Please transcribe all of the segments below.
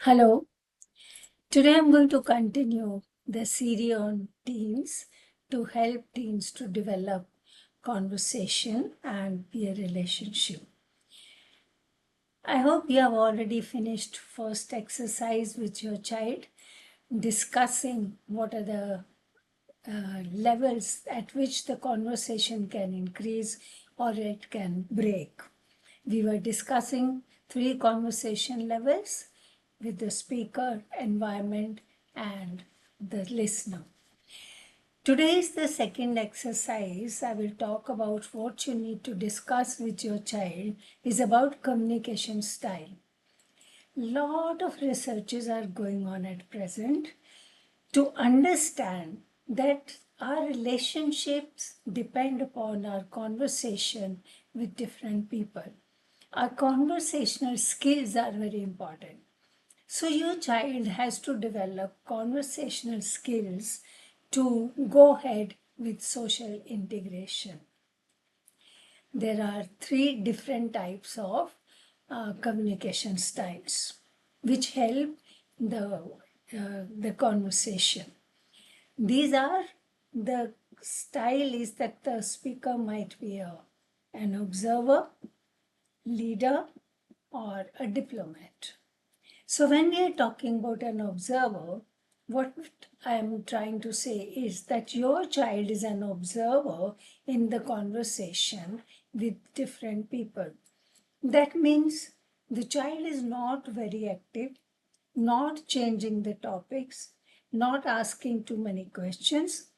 Hello, today I'm going to continue the series on teens to help teens to develop conversation and peer relationship. I hope you have already finished first exercise with your child, discussing what are the levels at which the conversation can increase or it can break. We were discussing three conversation levels with the speaker, environment, and the listener. Today is the second exercise. I will talk about what you need to discuss with your child is about communication style. Lot of researches are going on at present to understand that our relationships depend upon our conversation with different people. Our conversational skills are very important. So, your child has to develop conversational skills to go ahead with social integration. There are three different types of communication styles which help the conversation. These are the style is that the speaker might be an observer, leader, or a diplomat. So, when we are talking about an observer, what I am trying to say is that your child is an observer in the conversation with different people. That means the child is not very active, not changing the topics, not asking too many questions,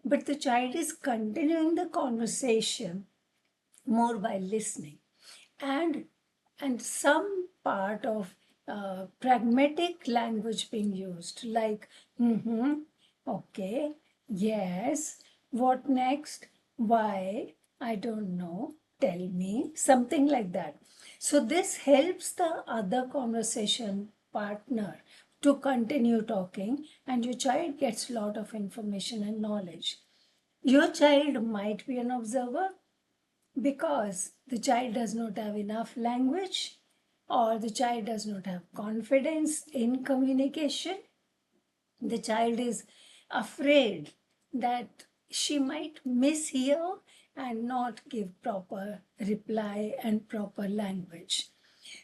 but the child is continuing the conversation more by listening and some part of pragmatic language being used like okay, yes, what next, why, I don't know, tell me, something like that. So this helps the other conversation partner to continue talking, and your child gets a lot of information and knowledge. Your child might be an observer because the child does not have enough language or the child does not have confidence in communication. The child is afraid that she might mishear and not give proper reply and proper language.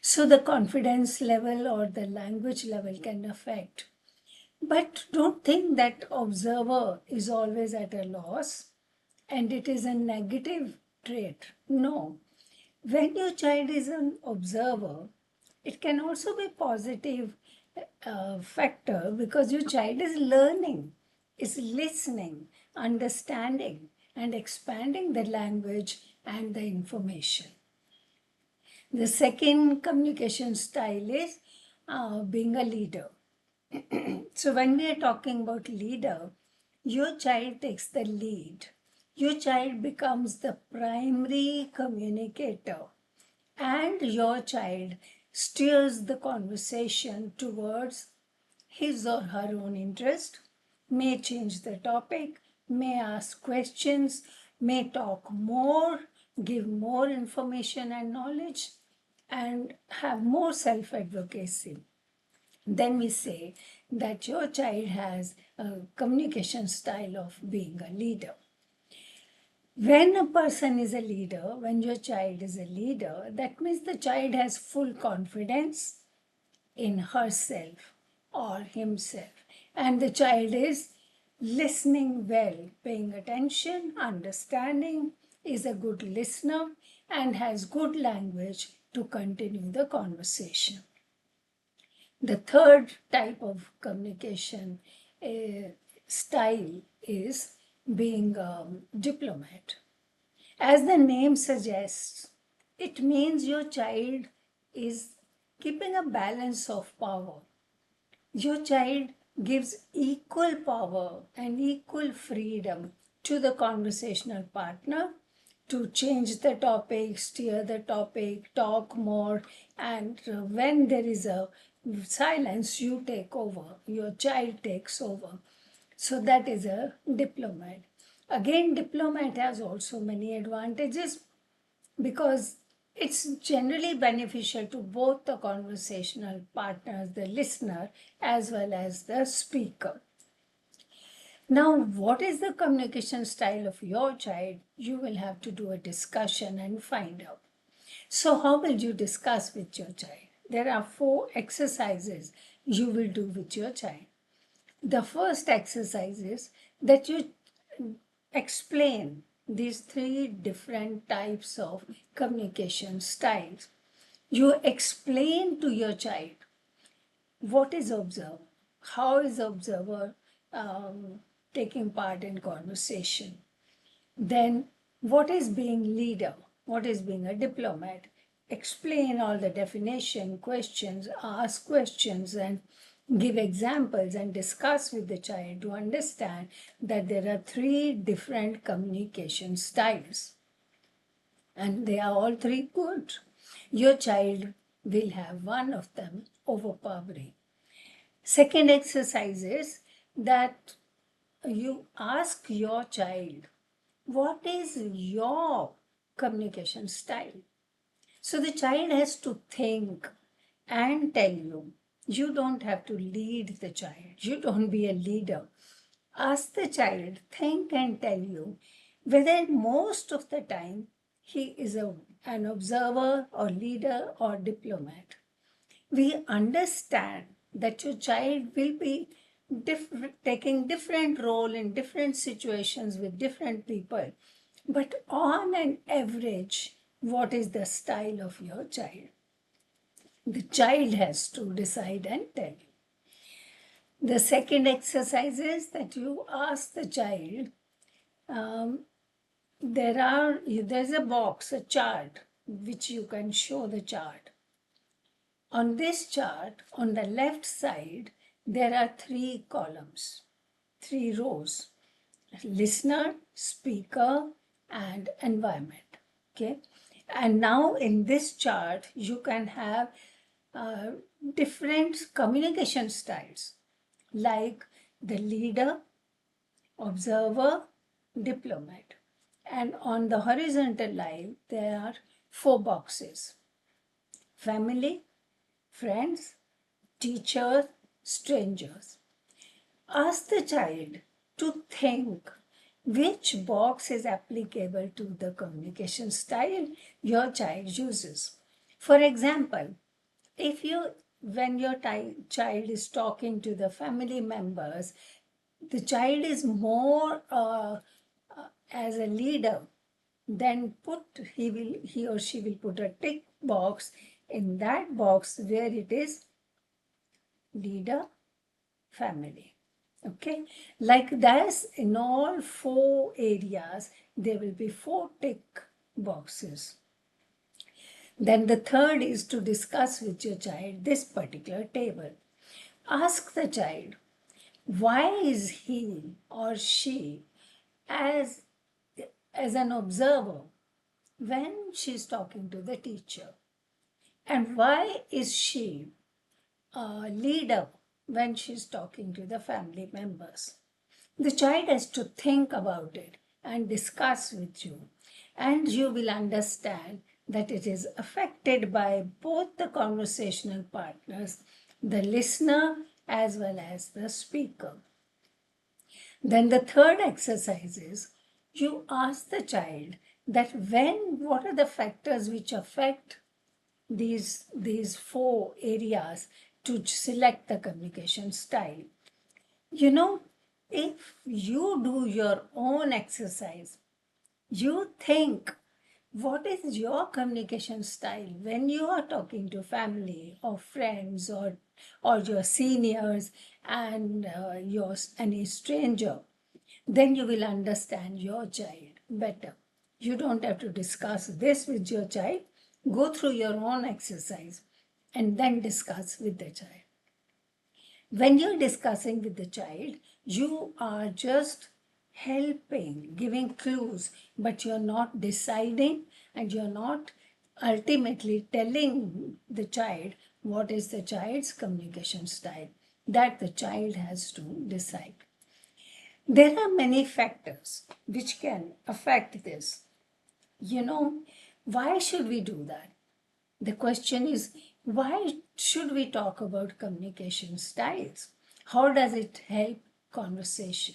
So the confidence level or the language level can affect. But don't think that observer is always at a loss and it is a negative trait. No. When your child is an observer, it can also be positive factor because your child is learning, is listening, understanding, and expanding the language and the information. The second communication style is being a leader. So when we are talking about leader, your child takes the lead. Your child becomes the primary communicator, and your child steers the conversation towards his or her own interest, may change the topic, may ask questions, may talk more, give more information and knowledge, and have more self advocacy. Then we say that your child has a communication style of being a leader. When a person is a leader, when your child is a leader, that means the child has full confidence in herself or himself. And the child is listening well, paying attention, understanding, is a good listener, and has good language to continue the conversation. The third type of communication style is being a diplomat. As the name suggests, it means your child is keeping a balance of power. Your child gives equal power and equal freedom to the conversational partner to change the topic, steer the topic, talk more, and when there is a silence, you take over, your child takes over. So that is a diplomat. Again, diplomat has also many advantages because it's generally beneficial to both the conversational partners, the listener, as well as the speaker. Now, what is the communication style of your child? You will have to do a discussion and find out. So, how will you discuss with your child? There are 4 exercises you will do with your child. The first exercise is that you explain these 3 different types of communication styles. You explain to your child what is observer, how is observer taking part in conversation. Then what is being leader, what is being a diplomat. Explain all the definition, questions, ask questions and give examples and discuss with the child to understand that there are 3 different communication styles and they are all 3 good. Your child will have one of them overpowering. Second exercise is that you ask your child, what is your communication style? So the child has to think and tell you. You don't have to lead the child. You don't be a leader. Ask the child, think and tell you whether most of the time he is an observer or leader or diplomat. We understand that your child will be taking different role in different situations with different people. But on an average, what is the style of your child? The child has to decide and tell you. The second exercise is that you ask the child, there's a box, a chart, which you can show the chart. On this chart, on the left side, there are 3 columns, 3 rows: listener, speaker, and environment. Okay. And now in this chart, you can have different communication styles like the leader, observer, diplomat. And on the horizontal line, there are 4 boxes: family, friends, teachers, strangers. Ask the child to think which box is applicable to the communication style your child uses. For example, when your child is talking to the family members, the child is more as a leader, then he or she will put a tick box in that box where it is leader, family. Okay, like this, in all 4 areas, there will be 4 tick boxes. Then the third is to discuss with your child this particular table. Ask the child, why is he or she as an observer when she's talking to the teacher? And why is she a leader when she's talking to the family members? The child has to think about it and discuss with you, and you will understand that it is affected by both the conversational partners, the listener as well as the speaker. Then the third exercise is you ask the child that what are the factors which affect these 4 areas to select the communication style. You know, if you do your own exercise, you think what is your communication style when you are talking to family or friends or your seniors and any stranger, then you will understand your child better. You don't have to discuss this with your child. Go through your own exercise and then discuss with the child. When you're discussing with the child, you are just helping, giving clues, but you're not deciding and you're not ultimately telling the child what is the child's communication style. That the child has to decide. There are many factors which can affect this. You know, Why should we do that? The question is, why should we talk about communication styles? How does it help conversation?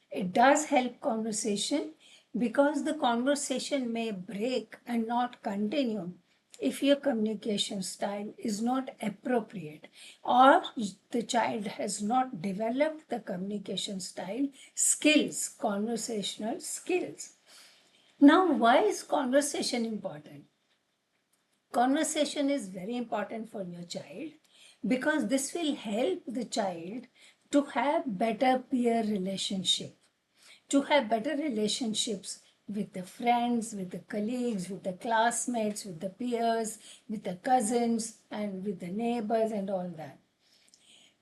It does help conversation because the conversation may break and not continue if your communication style is not appropriate or the child has not developed the communication style skills, conversational skills. Now, why is conversation important? Conversation is very important for your child because this will help the child to have better peer relationship, to have better relationships with the friends, with the colleagues, with the classmates, with the peers, with the cousins, and with the neighbors, and all that.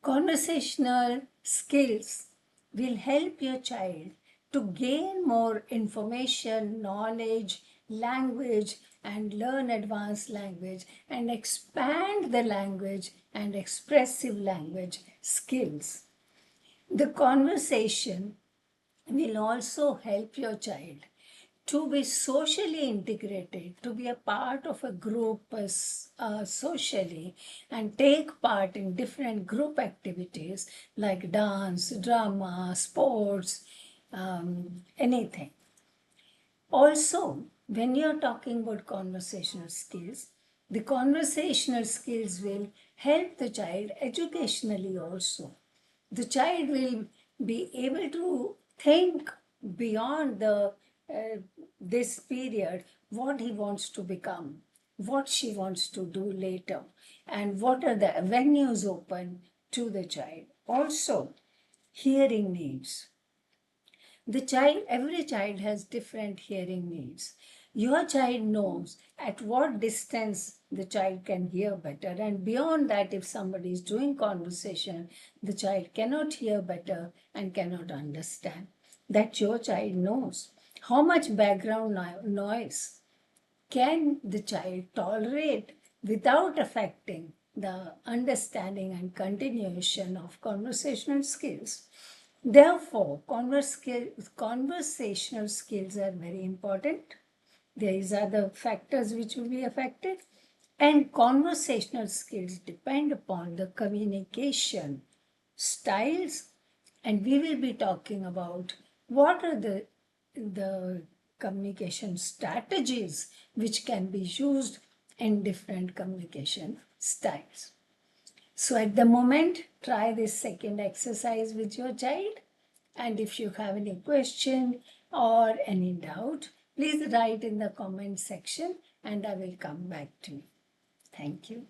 Conversational skills will help your child to gain more information, knowledge, language, and learn advanced language and expand the language and expressive language skills. The conversation will also help your child to be socially integrated, to be a part of a group socially, and take part in different group activities like dance, drama, sports, anything. Also, when you're talking about conversational skills, the conversational skills will help the child educationally also. The child will be able to think beyond this period what he wants to become, what she wants to do later, and what are the avenues open to the child. Also, hearing needs. Every child has different hearing needs. Your child knows at what distance the child can hear better, and beyond that, if somebody is doing conversation, the child cannot hear better and cannot understand. That your child knows. How much background noise can the child tolerate without affecting the understanding and continuation of conversational skills? Therefore, conversational skills are very important. There is other factors which will be affected, and conversational skills depend upon the communication styles, and we will be talking about what are the communication strategies which can be used in different communication styles. So at the moment, try this second exercise with your child. And if you have any question or any doubt, please write in the comment section and I will come back to you. Thank you.